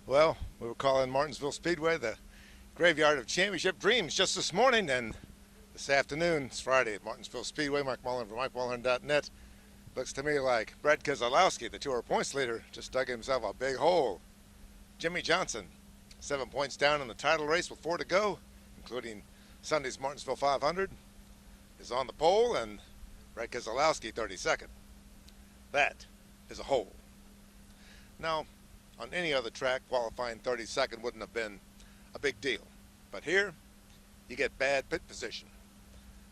Well, we were calling Martinsville Speedway the graveyard of championship dreams just this morning, and this afternoon, it's Friday at Martinsville Speedway. Mike Mullen from MikeMullen.net. Looks to me like Brad Keselowski, the tour points leader, just dug himself a big hole. Jimmie Johnson, 7 points down in the title race with 4 to go, including Sunday's Martinsville 500, is on the pole, and Brad Keselowski 32nd. That is a hole. Now, on any other track, qualifying 32nd wouldn't have been a big deal. But here, you get bad pit position.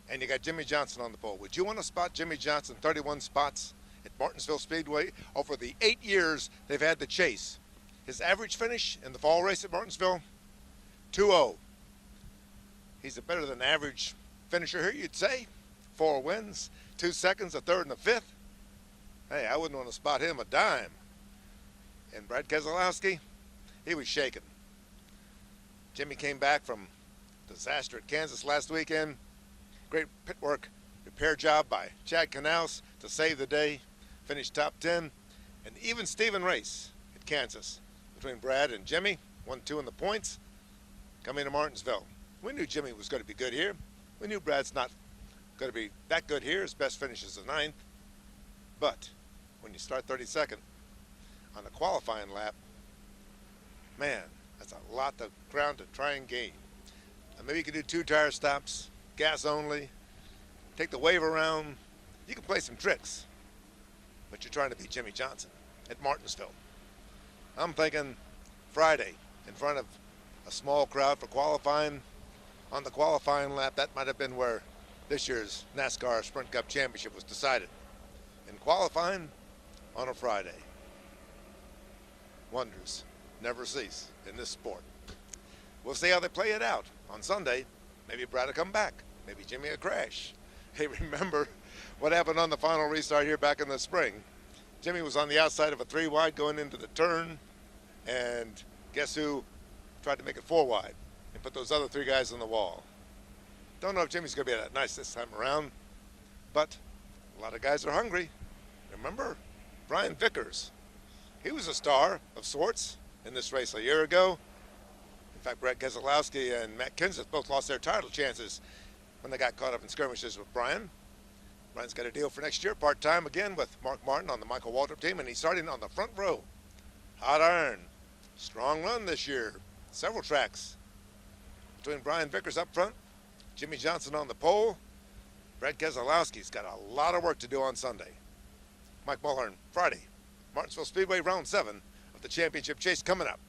And you got Jimmie Johnson on the pole. Would you want to spot Jimmie Johnson 31 spots at Martinsville Speedway over the 8 years they've had the chase? His average finish in the fall race at Martinsville, 2-0. He's a better than average finisher here, you'd say. 4 wins, 2 seconds, a third and a fifth. Hey, I wouldn't want to spot him a dime. And Brad Keselowski, he was shaken. Jimmie came back from disaster at Kansas last weekend. Great pit work, repair job by Chad Knaus to save the day. Finished top 10. An even Steven race at Kansas between Brad and Jimmie. 1-2 in the points. Coming to Martinsville. We knew Jimmie was going to be good here. We knew Brad's not going to be that good here. His best finish is the 9th. But when you start 32nd, on the qualifying lap, man, that's a lot of ground to try and gain. Now maybe you can do 2 tire stops, gas only, take the wave around. You can play some tricks, but you're trying to beat Jimmie Johnson at Martinsville. I'm thinking Friday in front of a small crowd for qualifying. On the qualifying lap, that might have been where this year's NASCAR Sprint Cup Championship was decided. In qualifying on a Friday. Wonders never cease in this sport. We'll see how they play it out. On Sunday, maybe Brad will come back. Maybe Jimmie will crash. Hey, remember what happened on the final restart here back in the spring? Jimmie was on the outside of a 3 wide going into the turn, and guess who tried to make it 4 wide and put those other 3 guys on the wall? Don't know if Jimmie's going to be that nice this time around, but a lot of guys are hungry. Remember Brian Vickers? He was a star of sorts in this race a year ago. In fact, Brad Keselowski and Matt Kenseth both lost their title chances when they got caught up in skirmishes with Brian. Brian's got a deal for next year, part-time again with Mark Martin on the Michael Waltrip team, and he's starting on the front row. Hot iron. Strong run this year. Several tracks. Between Brian Vickers up front, Jimmie Johnson on the pole, Brad Keselowski's got a lot of work to do on Sunday. Mike Mullen, Friday. Martinsville Speedway, round 7 of the championship chase coming up.